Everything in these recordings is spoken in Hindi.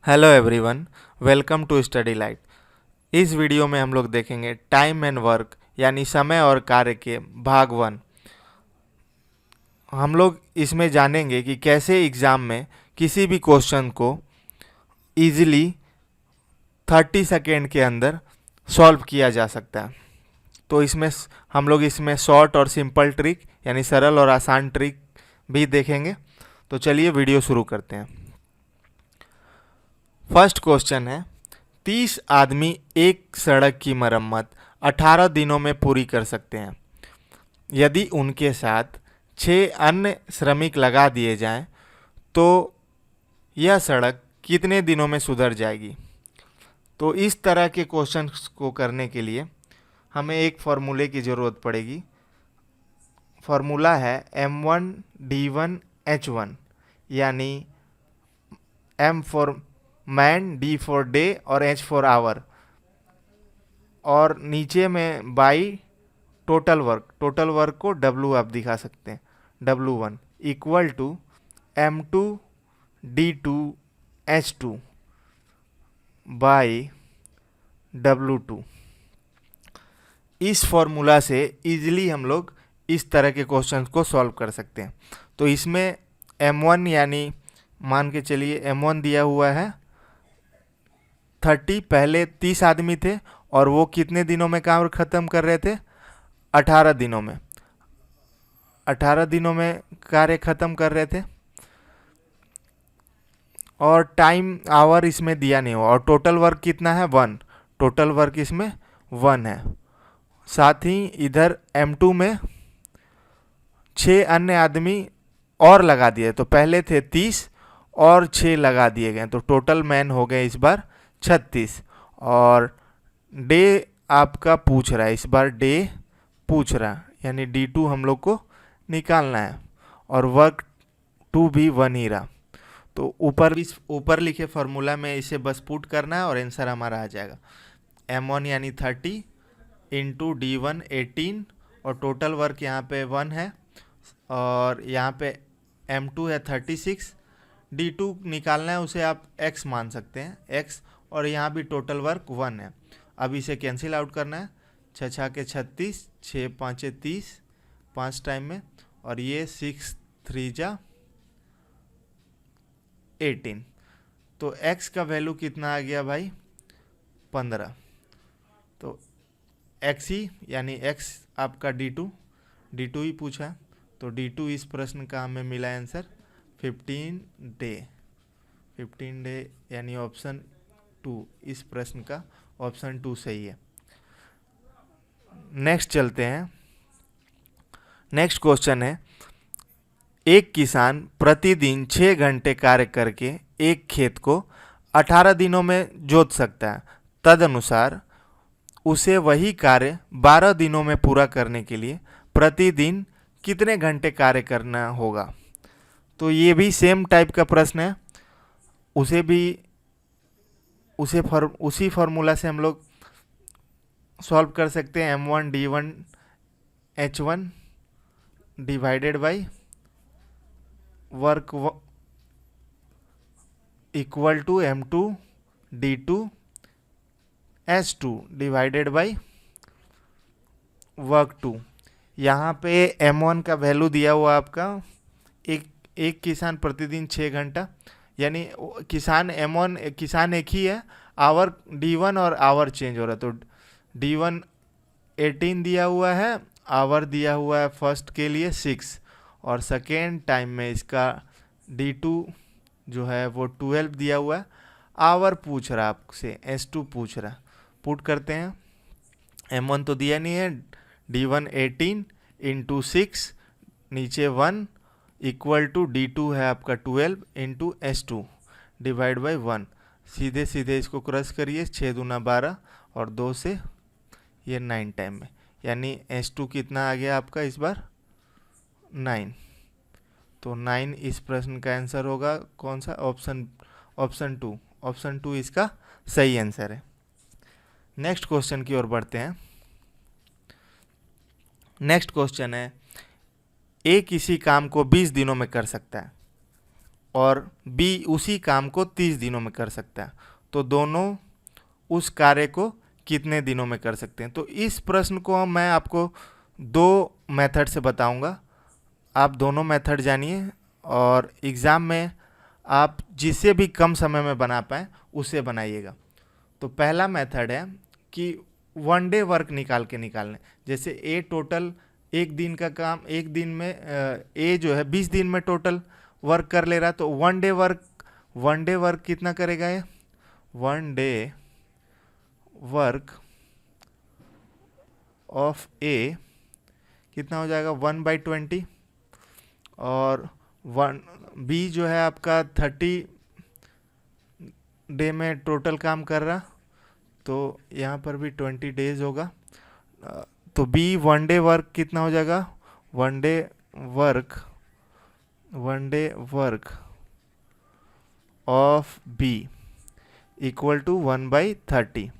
Hello everyone, welcome to Study Light. इस वीडियो में हम लोग देखेंगे टाइम एंड वर्क यानी समय और कार्य के भाग 1। हम लोग इसमें जानेंगे कि कैसे एग्ज़ाम में किसी भी क्वेश्चन को इजीली 30 सेकेंड के अंदर सॉल्व किया जा सकता है। तो इसमें हम लोग इसमें शॉर्ट और सिंपल ट्रिक यानी सरल और आसान ट्रिक भी देखेंगे। तो चलिए वीडियो शुरू करते हैं। फर्स्ट क्वेश्चन है, 30 आदमी एक सड़क की मरम्मत 18 दिनों में पूरी कर सकते हैं। यदि उनके साथ 6 अन्य श्रमिक लगा दिए जाएं, तो यह सड़क कितने दिनों में सुधर जाएगी। तो इस तरह के क्वेश्चन को करने के लिए हमें एक फार्मूले की ज़रूरत पड़ेगी। फार्मूला है M1D1H1, यानी M for man, D for day और H फॉर आवर, और नीचे में बाई टोटल वर्क को W आप दिखा सकते हैं, W1 equal to M2D2H2 by W2। इस फॉर्मूला से इजीली हम लोग इस तरह के क्वेश्चंस को सॉल्व कर सकते हैं। तो इसमें M1 यानी मान के चलिए M1 दिया हुआ है 30, पहले 30 आदमी थे और वो कितने दिनों में काम ख़त्म कर रहे थे, 18 दिनों में। 18 दिनों में कार्य ख़त्म कर रहे थे और टाइम आवर इसमें दिया नहीं हुआ, और टोटल वर्क कितना है 1, टोटल वर्क इसमें 1 है। साथ ही इधर M2 में 6 अन्य आदमी और लगा दिए, तो पहले थे 30 और 6 लगा दिए गए, तो टोटल मैन हो गए इस बार 36। और डे आपका पूछ रहा है, इस बार डे पूछ रहा है, यानी D2 हम लोग को निकालना है, और वर्क 2 भी 1 ही रहा। तो ऊपर लिखे फार्मूला में इसे बस पुट करना है और आंसर हमारा आ जाएगा। M1 यानी 30 इंटू D1 18, और टोटल वर्क यहाँ पे 1 है, और यहाँ पे M2 है 36। D2 निकालना है, उसे आप x मान सकते हैं, x, और यहाँ भी टोटल वर्क 1 है। अब इसे कैंसिल आउट करना है, 6 छः के 36, 6 पाँचे 30, 5 टाइम में, और ये 6 3 जा 18। तो x का वैल्यू कितना आ गया भाई, 15। तो x ही यानी x आपका D2 ही पूछा, तो D2 इस प्रश्न का हमें मिला आंसर 15 डे, यानी ऑप्शन 2 इस प्रश्न का ऑप्शन 2 सही है। नेक्स्ट चलते हैं। नेक्स्ट क्वेश्चन है, एक किसान प्रतिदिन 6 घंटे कार्य करके एक खेत को 18 दिनों में जोत सकता है। तदनुसार उसे वही कार्य 12 दिनों में पूरा करने के लिए प्रतिदिन कितने घंटे कार्य करना होगा। तो ये भी सेम टाइप का प्रश्न है, उसी फार्मूला से हम लोग सॉल्व कर सकते हैं। M1D1H1 divided by work equal to M2D2H2 divided by work 2। यहाँ पे M1 का वैल्यू दिया हुआ आपका एक किसान प्रतिदिन 6 घंटा, यानी किसान एक ही है, आवर D1 और आवर चेंज हो रहा है। तो D1 18 दिया हुआ है, आवर दिया हुआ है फर्स्ट के लिए 6, और सेकेंड टाइम में इसका D2 जो है वो 12 दिया हुआ है। आवर पूछ रहा है आपसे, S2 पूछ रहा है, पुट करते हैं। M1 तो दिया नहीं है, D1 18 इंटू 6 नीचे 1 इक्वल टू D2 है आपका 12 इंटू S2 डिवाइड बाई 1। सीधे इसको क्रॉस करिए, 6 दूना 12 और 2 से ये 9 टाइम में, यानी S2 कितना आ गया आपका इस बार 9। तो 9 इस प्रश्न का आंसर होगा कौन सा, ऑप्शन 2। ऑप्शन 2 इसका सही आंसर है। नेक्स्ट क्वेश्चन की ओर बढ़ते हैं। नेक्स्ट क्वेश्चन है, ए किसी काम को 20 दिनों में कर सकता है और बी उसी काम को 30 दिनों में कर सकता है, तो दोनों उस कार्य को कितने दिनों में कर सकते हैं। तो इस प्रश्न को मैं आपको दो मेथड से बताऊंगा, आप दोनों मेथड जानिए और एग्ज़ाम में आप जिससे भी कम समय में बना पाएँ उसे बनाइएगा। तो पहला मेथड है कि वन डे वर्क निकालने, जैसे ए टोटल एक दिन का काम एक दिन में ए जो है 20 दिन में टोटल वर्क कर ले रहा है, तो वन डे वर्क कितना करेगा ये, वन डे वर्क ऑफ ए कितना हो जाएगा 1/20, और वन बी जो है आपका 30 डे में टोटल काम कर रहा, तो यहाँ पर भी 20 डेज होगा। तो बी वन डे वर्क कितना हो जाएगा, one day work of B equal to 1/30।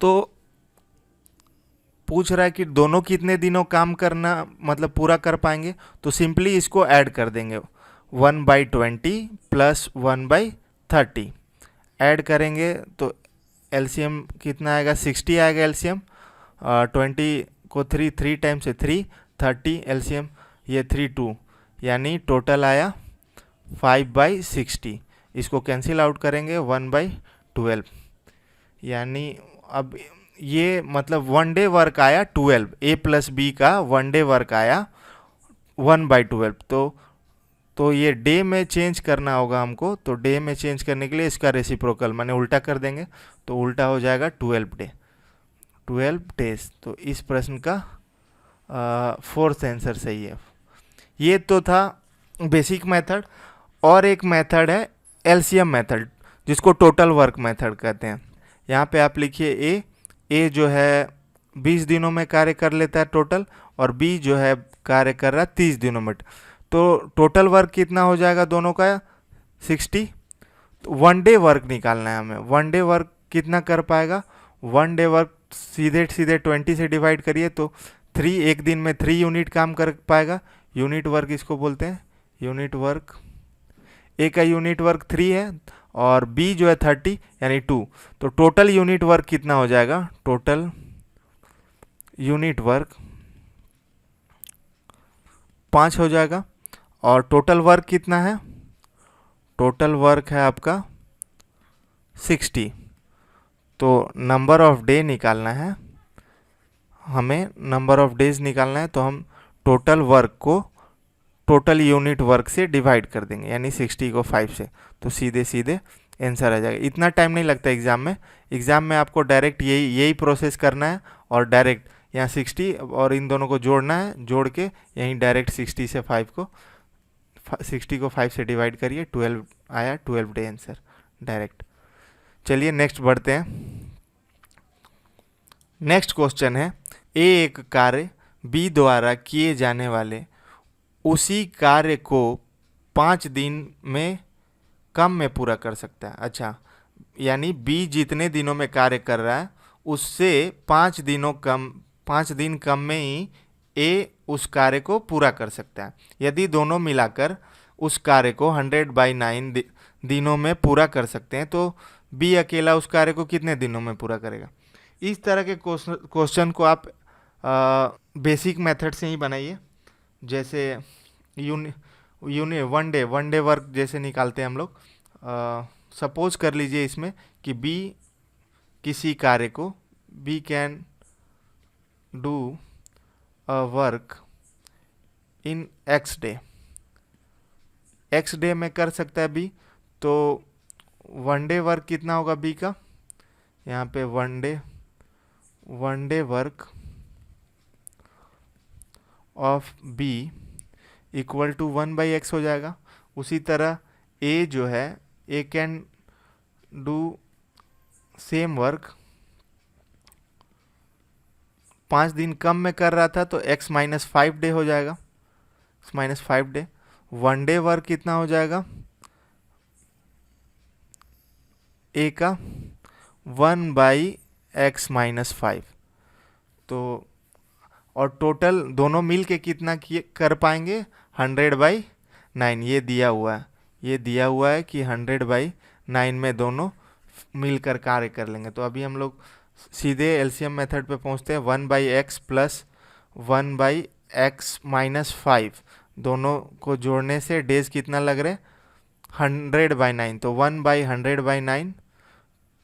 तो पूछ रहा है कि दोनों कितने दिनों काम करना मतलब पूरा कर पाएंगे, तो सिंपली इसको ऐड कर देंगे 1/20 प्लस 1/30 ऐड करेंगे तो एलसीएम कितना आएगा, 60 आएगा एलसीएम। 20 को 3 टाइम से 3, 30 एलसीएम, ये 3 2, यानी टोटल आया 5/60। इसको कैंसिल आउट करेंगे 1/12, यानी अब ये मतलब वन डे वर्क आया 12, ए प्लस बी का वन डे वर्क आया 1/12। तो ये डे में चेंज करना होगा हमको, तो डे में चेंज करने के लिए इसका रेसिप्रोकल माने उल्टा कर देंगे, तो उल्टा हो जाएगा 12 डेज। तो इस प्रश्न का फोर्थ आंसर सही है। ये तो था बेसिक मेथड। और एक मेथड है एलसीएम मेथड, जिसको टोटल वर्क मेथड कहते हैं। यहाँ पे आप लिखिए ए जो है 20 दिनों में कार्य कर लेता है टोटल, और बी जो है कार्य कर रहा है 30 दिनों में। तो टोटल वर्क कितना हो जाएगा दोनों का, 60। तो वन डे वर्क निकालना है हमें। वन डे वर्क कितना कर पाएगा, वन डे वर्क सीधे 20 से डिवाइड करिए तो 3, एक दिन में 3 यूनिट काम कर पाएगा। यूनिट वर्क इसको बोलते हैं, यूनिट वर्क। ए का यूनिट वर्क 3 है और बी जो है 30 यानी 2। तो टोटल यूनिट वर्क कितना हो जाएगा, टोटल यूनिट वर्क 5 हो जाएगा। और टोटल वर्क कितना है, टोटल वर्क है आपका 60। तो नंबर ऑफ डे निकालना है हमें, नंबर ऑफ डेज निकालना है, तो हम टोटल वर्क को टोटल यूनिट वर्क से डिवाइड कर देंगे, यानी 60 को 5 से, तो सीधे आंसर आ जाएगा। इतना टाइम नहीं लगता एग्ज़ाम में। एग्ज़ाम में आपको डायरेक्ट यही प्रोसेस करना है और डायरेक्ट यहाँ 60 और इन दोनों को जोड़ना है, जोड़ के यहीं डायरेक्ट 60 से 5 को 60 को 5 से डिवाइड करिए, 12 आया, 12 डे आंसर डायरेक्ट। चलिए नेक्स्ट बढ़ते हैं। नेक्स्ट क्वेश्चन है, ए एक कार्य बी द्वारा किए जाने वाले उसी कार्य को 5 दिन में कम में पूरा कर सकता है। अच्छा, यानी बी जितने दिनों में कार्य कर रहा है उससे 5 दिन कम में ही ए उस कार्य को पूरा कर सकता है। यदि दोनों मिलाकर उस कार्य को 100/9 दिनों में पूरा कर सकते हैं, तो बी अकेला उस कार्य को कितने दिनों में पूरा करेगा। इस तरह के क्वेश्चन को आप बेसिक मेथड से ही बनाइए। जैसे वन डे वर्क जैसे निकालते हैं हम लोग। सपोज कर लीजिए इसमें कि बी किसी कार्य को, B can do a work in X day में कर सकता है बी। तो वन डे वर्क कितना होगा बी का, यहाँ पे one day work of B equal to 1/x हो जाएगा। उसी तरह ए जो है, A can do same work 5 दिन कम में कर रहा था, तो x - 5 डे हो जाएगा, x - 5 day. One day work कितना हो जाएगा ए का 1/x - 5। तो और टोटल दोनों मिल के कितना कर पाएंगे, 100/9। 9 ये दिया हुआ है, ये दिया हुआ है कि 100/9 में दोनों मिलकर कार्य कर लेंगे। तो अभी हम लोग सीधे एलसीएम मेथड पे पहुंचते हैं। 1/x प्लस 1/x-5 दोनों को जोड़ने से डेज कितना लग रहे, 100/9। तो 1/100/9,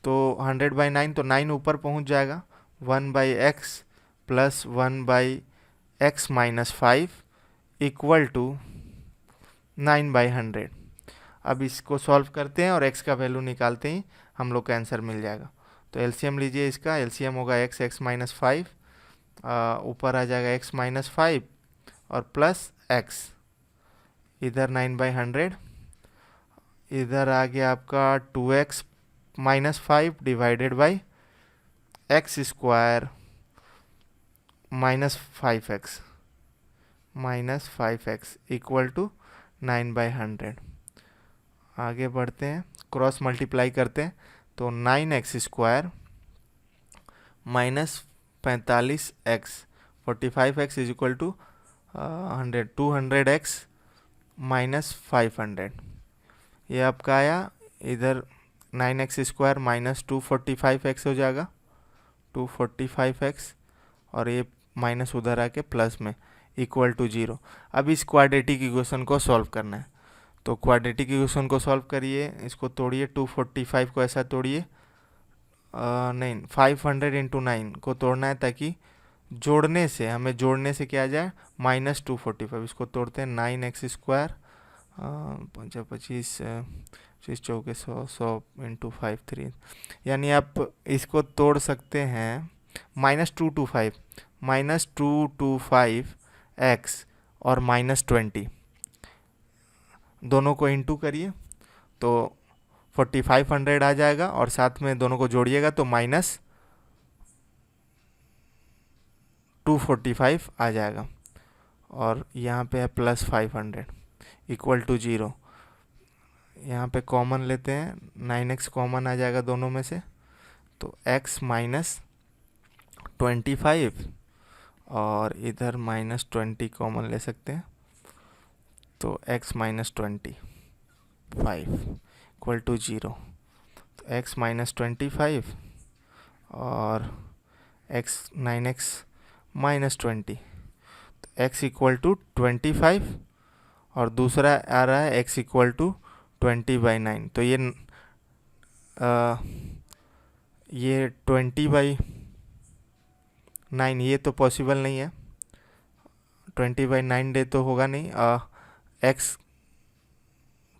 तो 100/9 तो 9 ऊपर पहुंच जाएगा। 1/x plus 1/x-5 equal to 9/100। अब इसको सॉल्व करते हैं और x का वैल्यू निकालते ही हम लोग का आंसर मिल जाएगा। तो एलसीएम लीजिए, इसका एलसीएम होगा x-5, ऊपर आ जाएगा x-5 और प्लस x, इधर 9/100, इधर आ गया आपका 2x-5 divided by x square -5x equal to 9/100। आगे बढ़ते हैं, क्रॉस मल्टीप्लाई करते हैं तो 9x² -45x 45x is equal to 100 200x -500। ये आपका आया, इधर 9x² -245x हो जाएगा, 245x, और ये माइनस उधर आके प्लस में इक्वल टू 0। अब इस क्वाड्रेटिक इक्वेशन को सॉल्व करना है। तो क्वाड्रेटिक इक्वेशन को सॉल्व करिए, इसको तोड़िए, 245 को ऐसा तोड़िए, नहीं 500 × 9 को तोड़ना है, ताकि जोड़ने से हमें क्या आ जाए -245। इसको तोड़ते हैं, 9x² 25 25 चौके 100 100 × 5 3, यानी आप इसको तोड़ सकते हैं -225 और -20 दोनों को इंटू करिए तो 4500 आ जाएगा, और साथ में दोनों को जोड़िएगा तो -245 आ जाएगा, और यहाँ पे है +500 इक्वल टू 0। यहाँ पे कॉमन लेते हैं, 9x कॉमन आ जाएगा दोनों में से, तो x -25 और इधर -20 कॉमन ले सकते हैं, तो x -25 इक्वल टू 0। तो x -25 और 9x -20, तो x इक्वल टू 25, और दूसरा आ रहा है x इक्वल टू 20/9। तो ये 20/9 ये तो पॉसिबल नहीं है, 20/9 डे तो होगा नहीं। x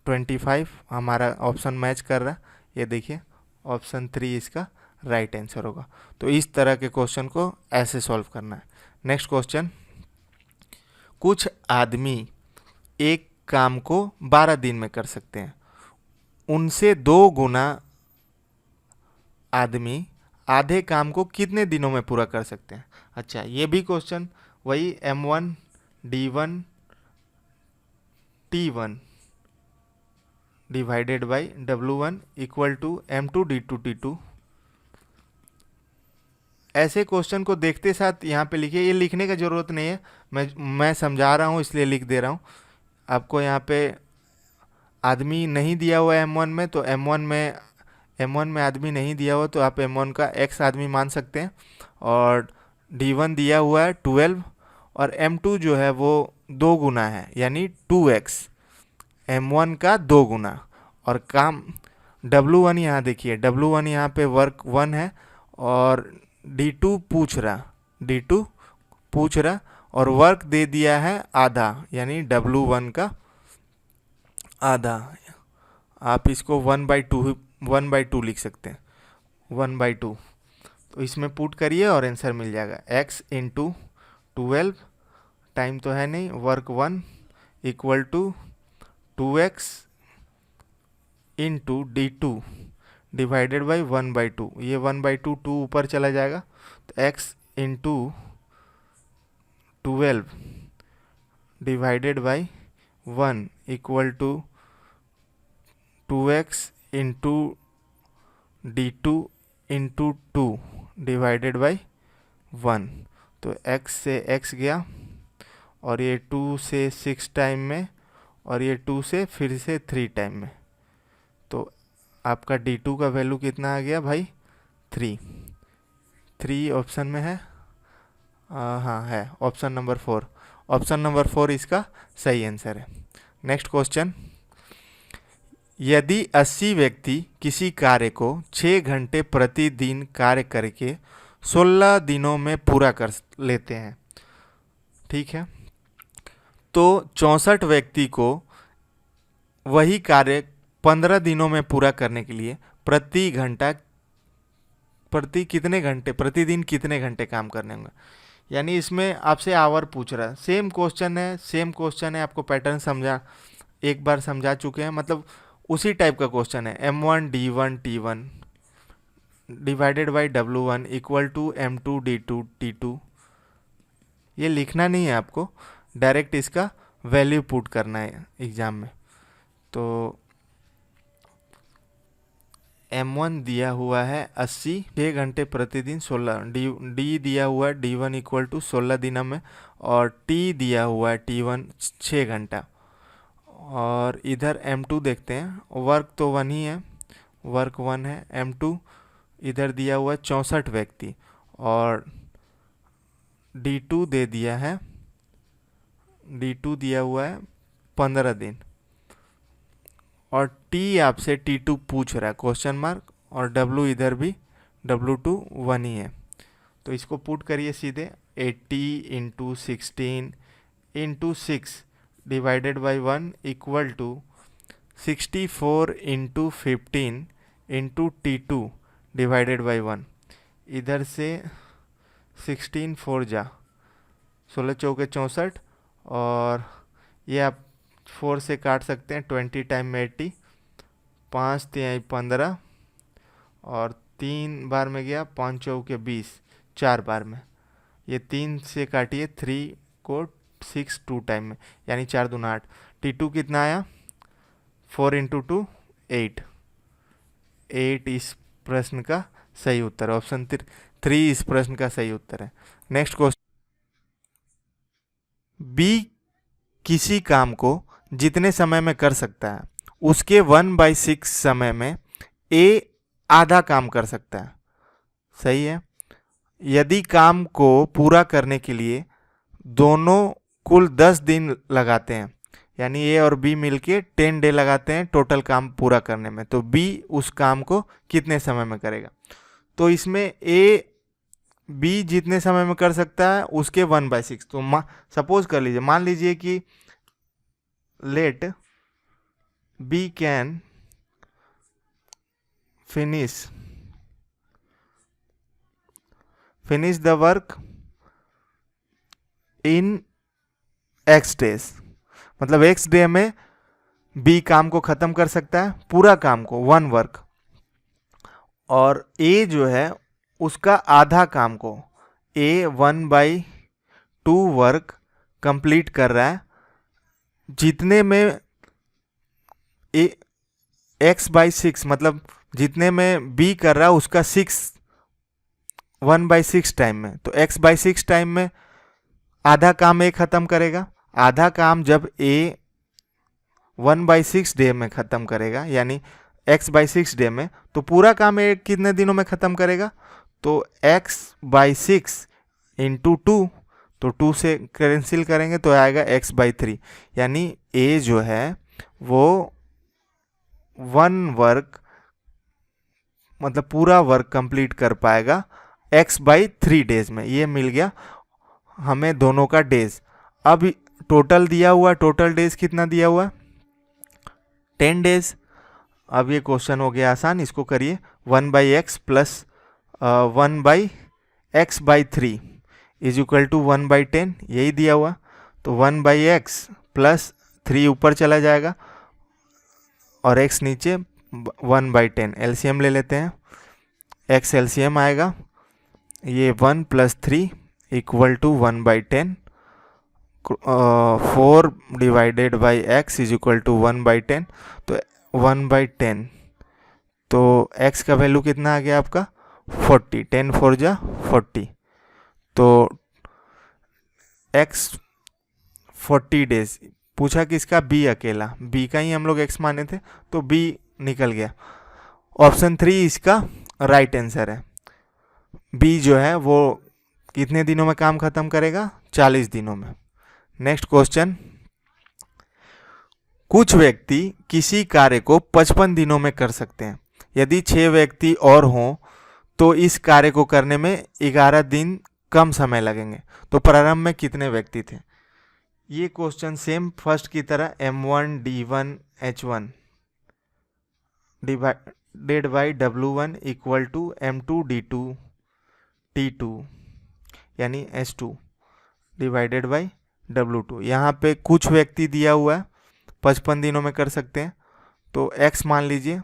25 हमारा ऑप्शन मैच कर रहा है, ये देखिए ऑप्शन 3 इसका राइट आंसर होगा। तो इस तरह के क्वेश्चन को ऐसे सॉल्व करना है। नेक्स्ट क्वेश्चन, कुछ आदमी एक काम को 12 दिन में कर सकते हैं, उनसे 2 गुना आदमी आधे काम को कितने दिनों में पूरा कर सकते हैं। अच्छा, ये भी क्वेश्चन वही M1 D1 T1 divided by W1 equal to M2 D2 T2। ऐसे क्वेश्चन को देखते साथ यहाँ पे लिखिए, ये लिखने का ज़रूरत नहीं है, मैं समझा रहा हूँ इसलिए लिख दे रहा हूँ आपको। यहाँ पे आदमी नहीं दिया हुआ है M1 में, तो M1 में आदमी नहीं दिया हुआ, तो आप M1 का x आदमी मान सकते हैं, और D1 दिया हुआ है 12, और M2 जो है वो 2 गुना है, यानी 2x M1 का 2 गुना। और काम W1 यहाँ देखिए, W1 यहाँ पे वर्क 1 है, और D2 पूछ रहा और वर्क दे दिया है आधा, यानी W1 का आधा। आप इसको 1/2 लिख सकते हैं, 1/2। तो इसमें पुट करिए और आंसर मिल जाएगा, x × 12, टाइम तो है नहीं, work 1 equal to 2x × D2 divided by 1/2। ये 1/2 2 ऊपर चला जाएगा, तो x × 12 divided by 1 equal to 2x × D2 × 2 divided by 1। तो x से x गया, और ये 2 से 6 टाइम में, और ये 2 से फिर से 3 टाइम में। तो आपका D2 का वैल्यू कितना आ गया भाई? 3। 3 ऑप्शन में है? हाँ है, ऑप्शन नंबर 4। ऑप्शन नंबर 4 इसका सही आंसर है। नेक्स्ट क्वेश्चन, यदि 80 व्यक्ति किसी कार्य को 6 घंटे प्रतिदिन कार्य करके 16 दिनों में पूरा कर लेते हैं, ठीक है, तो 64 व्यक्ति को वही कार्य 15 दिनों में पूरा करने के लिए प्रतिदिन कितने घंटे काम करने होंगे? यानी इसमें आपसे आवर पूछ रहा है। सेम क्वेश्चन है, आपको पैटर्न एक बार समझा चुके हैं, मतलब उसी टाइप का क्वेश्चन है। M1 D1 T1 divided by W1 equal to M2 D2 T2। ये लिखना नहीं है आपको, डायरेक्ट इसका वैल्यू पुट करना है एग्जाम में। तो M1 दिया हुआ है 80, 6 घंटे प्रतिदिन 16, डी दिया हुआ है D1 इक्वल टू 16 दिनों में, और T दिया हुआ है T1 6 घंटा। और इधर M2 देखते हैं, वर्क तो 1 ही है, वर्क 1 है। M2 इधर दिया हुआ है 64 व्यक्ति, और D2 दिया हुआ है 15 दिन, और T आपसे T2 पूछ रहा है क्वेश्चन मार्क, और W इधर भी W2 1 ही है। तो इसको पुट करिए सीधे, 80 into 16 into 6 divided by 1 equal to 64 into 15 into T2 divided by 1। इधर से 16 4 जा 16 चौके 64, और ये आप 4 से काट सकते हैं, 20 टाइम में 80, 5 तिहाई 15, और 3 बार में गया, 5 चौके 20, 4 बार में। ये 3 से काटिए 3 को 6 2 टाइम में, यानी 4 दूना 8। T2 कितना आया? 4 इंटू 2 8। 8 इस प्रश्न का सही उत्तर है। ऑप्शन 3 इस प्रश्न का सही उत्तर है। नेक्स्ट क्वेश्चन, बी किसी काम को जितने समय में कर सकता है उसके 1/6 समय में ए आधा काम कर सकता है, सही है। यदि काम को पूरा करने के लिए दोनों कुल 10 दिन लगाते हैं, यानी ए और बी मिलके 10 डे लगाते हैं टोटल काम पूरा करने में, तो बी उस काम को कितने समय में करेगा? तो इसमें ए बी जितने समय में कर सकता है उसके 1/6। तो सपोज कर लीजिए, मान लीजिए कि let B can finish the work in x days, मतलब x डे में बी काम को खत्म कर सकता है, पूरा काम को 1 वर्क, और ए जो है उसका आधा काम को, ए 1/2 वर्क कंप्लीट कर रहा है, जितने में ए x/6 मतलब जितने में बी कर रहा है उसका 1/6 टाइम में। तो x/6 टाइम में आधा काम ए खत्म करेगा। आधा काम जब ए 1/6 डे में खत्म करेगा, यानी x/6 डे में, तो पूरा काम ए कितने दिनों में खत्म करेगा? तो x/6 इंटू 2, तो 2 से कैंसिल करेंगे तो आएगा x/3, यानी ए जो है वो 1 वर्क मतलब पूरा वर्क कंप्लीट कर पाएगा x/3 डेज में। ये मिल गया हमें दोनों का डेज। अब टोटल दिया हुआ, टोटल डेज कितना दिया हुआ? 10 डेज। अब ये क्वेश्चन हो गया आसान, इसको करिए। 1/x plus 1/x/3 is equal to 1/10, यही दिया हुआ। तो 1/x प्लस 3 ऊपर चला जाएगा और x नीचे, 1/10 एलसीएम ले लेते हैं। x एलसीएम आएगा, ये 1 plus 3 equal to 1/10, 4 divided by x is equal to 1/10, तो 1/10, तो x का वैल्यू कितना आ गया आपका? 40, 10 4 जा 40, तो x 40 डेज पूछा किसका, बी अकेला, बी का ही हम लोग एक्स माने थे तो बी निकल गया। ऑप्शन 3 इसका राइट आंसर है। बी जो है वो कितने दिनों में काम खत्म करेगा, 40 दिनों में। नेक्स्ट क्वेश्चन, कुछ व्यक्ति किसी कार्य को 55 दिनों में कर सकते हैं। यदि 6 व्यक्ति और हों तो इस कार्य को करने में 11 दिन कम समय लगेंगे। तो प्रारंभ में कितने व्यक्ति थे। ये क्वेश्चन सेम फर्स्ट की तरह M1 D1 H1 divided by W1 equal to M2 D2 T2 यानी S2 डिवाइडेड बाई W2। यहाँ पे कुछ व्यक्ति दिया हुआ है, 55 दिनों में कर सकते हैं, तो x मान लीजिए,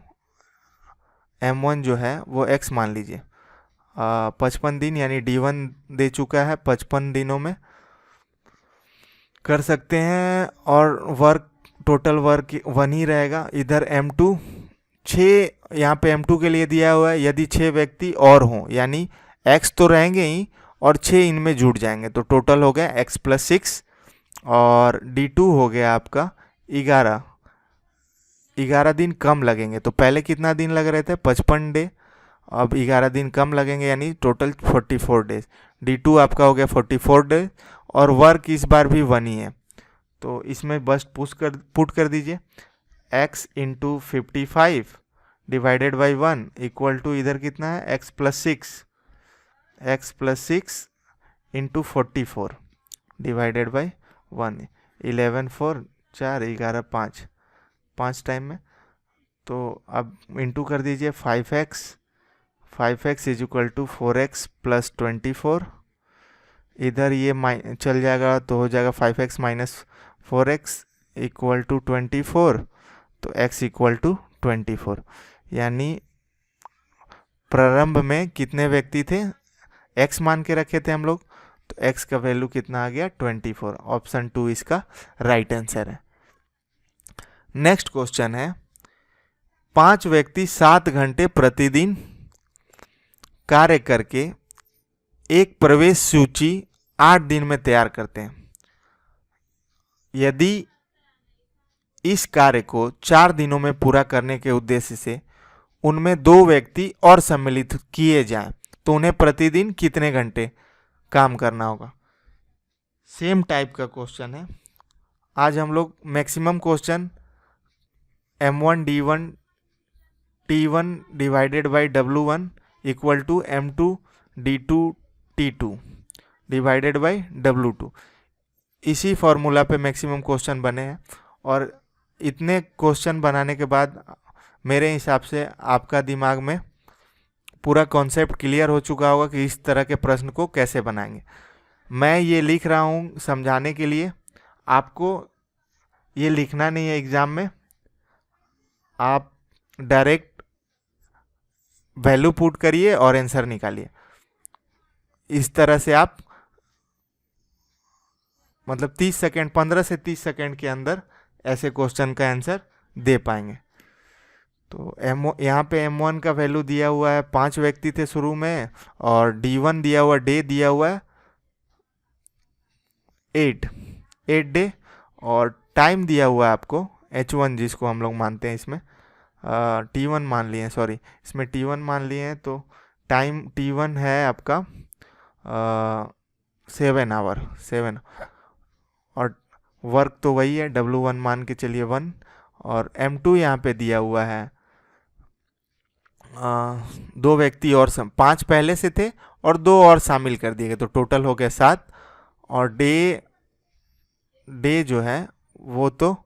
M1 जो है वो x मान लीजिए। 55 दिन यानी D1 दे चुका है, 55 दिनों में कर सकते हैं। और वर्क, टोटल वर्क 1 ही रहेगा। इधर M2 6, यहाँ पे M2 के लिए दिया हुआ है, यदि 6 व्यक्ति और हों, यानी x तो रहेंगे ही और 6 इनमें जुड़ जाएंगे, तो टोटल हो गया x + 6 और D2 हो गया आपका 11 दिन कम लगेंगे। तो पहले कितना दिन लग रहे थे, 55 डे, अब 11 दिन कम लगेंगे यानी टोटल 44 डेज। D2 आपका हो गया 44 डेज और वर्क इस बार भी 1 ही है, तो इसमें बस पुट कर दीजिए x × 55 divided by 1 equal to इधर कितना है x + 6 × 44 डिवाइडेड बाई 1, 11 4 4 11 5 टाइम में। तो अब इंटू कर दीजिए 5x is equal to 4x + 24। इधर ये चल जाएगा तो हो जाएगा 5x - 4x इक्वल टू 24, तो x इक्वल टू 24। यानी प्रारंभ में कितने व्यक्ति थे, x मान के रखे थे हम लोग, तो x का वैल्यू कितना आ गया 24। ऑप्शन 2 इसका राइट आंसर है। नेक्स्ट क्वेश्चन है, 5 व्यक्ति 7 घंटे प्रतिदिन कार्य करके एक प्रवेश सूची 8 दिन में तैयार करते हैं। यदि इस कार्य को 4 दिनों में पूरा करने के उद्देश्य से उनमें 2 व्यक्ति और सम्मिलित किए जाएं, तो उन्हें प्रतिदिन कितने घंटे काम करना होगा। सेम टाइप का क्वेश्चन है। आज हम लोग maximum question M1 D1 T1 divided by W1 equal to M2 D2 T2 divided by W2, इसी फॉर्मूला पे मैक्सिमम क्वेश्चन बने हैं। और इतने क्वेश्चन बनाने के बाद मेरे हिसाब से आपका दिमाग में पूरा कॉन्सेप्ट क्लियर हो चुका होगा कि इस तरह के प्रश्न को कैसे बनाएंगे। मैं ये लिख रहा हूँ समझाने के लिए, आपको ये लिखना नहीं है एग्ज़ाम में, आप डायरेक्ट वैल्यू पुट करिए और आंसर निकालिए। इस तरह से आप मतलब 30 सेकेंड, 15 से 30 सेकेंड के अंदर ऐसे क्वेश्चन का आंसर दे पाएंगे। तो यहाँ पे M1 का वैल्यू दिया हुआ है, 5 व्यक्ति थे शुरू में, और D1 दिया हुआ, डे दिया हुआ है 8 डे, और टाइम दिया हुआ है आपको H1 जिसको हम लोग मानते हैं, इसमें T1 मान लिए हैं, सॉरी इसमें T1 मान लिए हैं, तो टाइम T1 है आपका 7 आवर, 7, और वर्क तो वही है, W1 मान के चलिए 1, और M2 यहाँ पे दिया हुआ है 2 व्यक्ति और 5 पहले से थे और 2 और शामिल कर दिए गए, तो टोटल हो गया 7। और डे जो है वो तो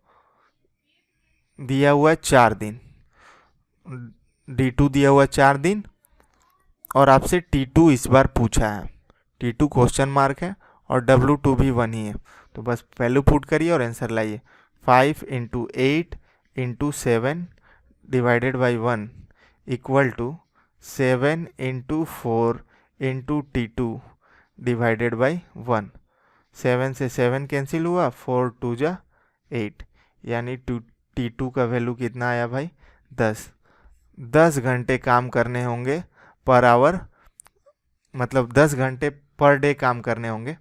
दिया हुआ है 4 दिन, D2 दिया हुआ 4 दिन, और आपसे T2 इस बार पूछा है, T2 क्वेश्चन मार्क है, और W2 भी 1 ही है। तो बस वैल्यू पुट करिए और आंसर लाइए। 5 × 8 × 7 divided by 1 equal to 7 × 4 × T2 divided by 1। 7 से 7 कैंसिल हुआ, 4 2 जा 8, यानी T2 का वैल्यू कितना आया भाई 10 घंटे काम करने होंगे पर आवर, मतलब 10 घंटे पर डे काम करने होंगे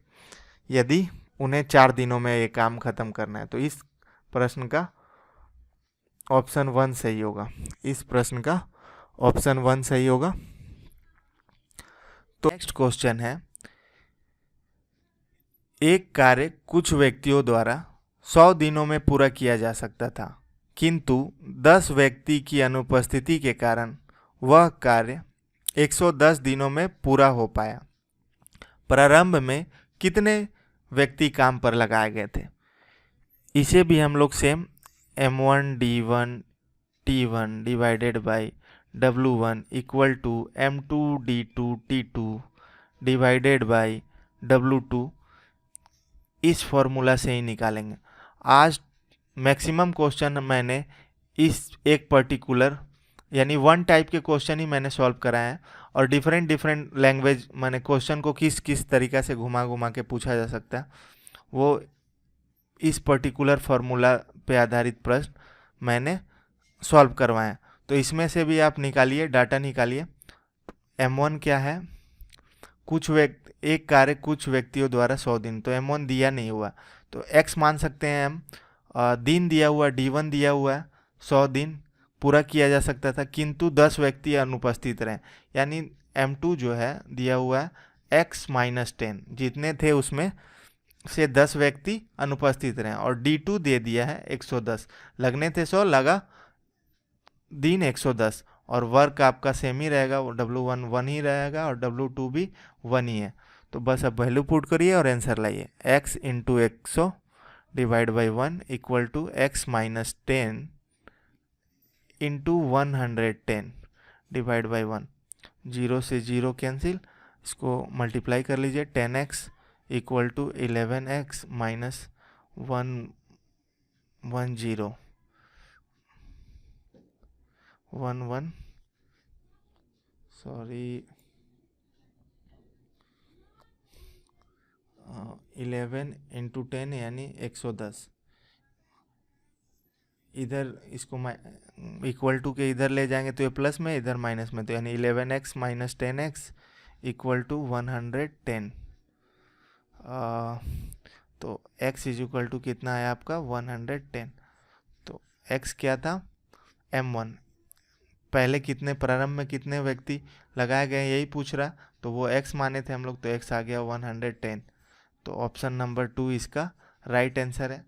यदि उन्हें 4 दिनों में ये काम ख़त्म करना है। तो इस प्रश्न का ऑप्शन 1 सही होगा। इस प्रश्न का ऑप्शन 1 सही होगा। तो नेक्स्ट क्वेश्चन है, एक कार्य कुछ व्यक्तियों द्वारा 100 दिनों में पूरा किया जा सकता था, किंतु 10 व्यक्ति की अनुपस्थिति के कारण वह कार्य 110 दिनों में पूरा हो पाया। प्रारंभ में कितने व्यक्ति काम पर लगाए गए थे? इसे भी हम लोग same M1 D1 T1 divided by W1 equal to M2 D2 T2 divided by W2 इस फॉर्मूला से ही निकालेंगे। आज मैक्सिमम क्वेश्चन मैंने इस एक पर्टिकुलर यानी वन टाइप के क्वेश्चन ही मैंने सॉल्व कराए हैं, और डिफरेंट लैंग्वेज मैंने क्वेश्चन को किस किस तरीक़ा से घुमा घुमा के पूछा जा सकता है वो इस पर्टिकुलर फार्मूला पे आधारित प्रश्न मैंने सॉल्व करवाए। तो इसमें से भी आप निकालिए, डाटा निकालिए। M1 क्या है? एक कार्य कुछ व्यक्तियों द्वारा 100 दिन, तो M1 दिया नहीं हुआ तो X मान सकते हैं हम। दिन दिया हुआ D1 दिया हुआ है, 100 दिन पूरा किया जा सकता था, किंतु 10 व्यक्ति अनुपस्थित रहे, यानी M2 जो है दिया हुआ है X माइनस 10, जितने थे उसमें से 10 व्यक्ति अनुपस्थित रहे, और D2 दे दिया है 110, लगने थे 100, लगा दिन 110, और वर्क आपका सेम ही रहेगा, वो W1 1 ही रहेगा और W2 भी 1 ही है। तो बस अब वैल्यू पुट करिए और आंसर लाइए। X into 100 divide by 1 equal to X minus 10 into 110 divide by 1। 0 से 0 कैंसिल, इसको मल्टीप्लाई कर लीजिए। 10x equal to 11x minus 110 11 sorry 11 into 10 यानी 110। इधर इसको इक्वल टू के इधर ले जाएंगे तो ये प्लस में, इधर माइनस में, तो यानी 11x minus 10x equal to 110। तो x इज इक्वल टू कितना है आपका 110। तो x क्या था? M1। पहले कितने प्रारंभ में कितने व्यक्ति लगाए गए यही पूछ रहा, तो वो x माने थे हम लोग, तो x आ गया 110। तो ऑप्शन नंबर 2 इसका राइट आंसर है।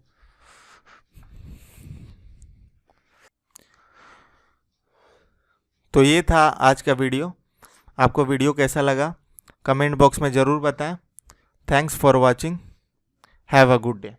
तो ये था आज का वीडियो। आपको वीडियो कैसा लगा कमेंट बॉक्स में ज़रूर बताएं। Thanks for watching. Have a good day.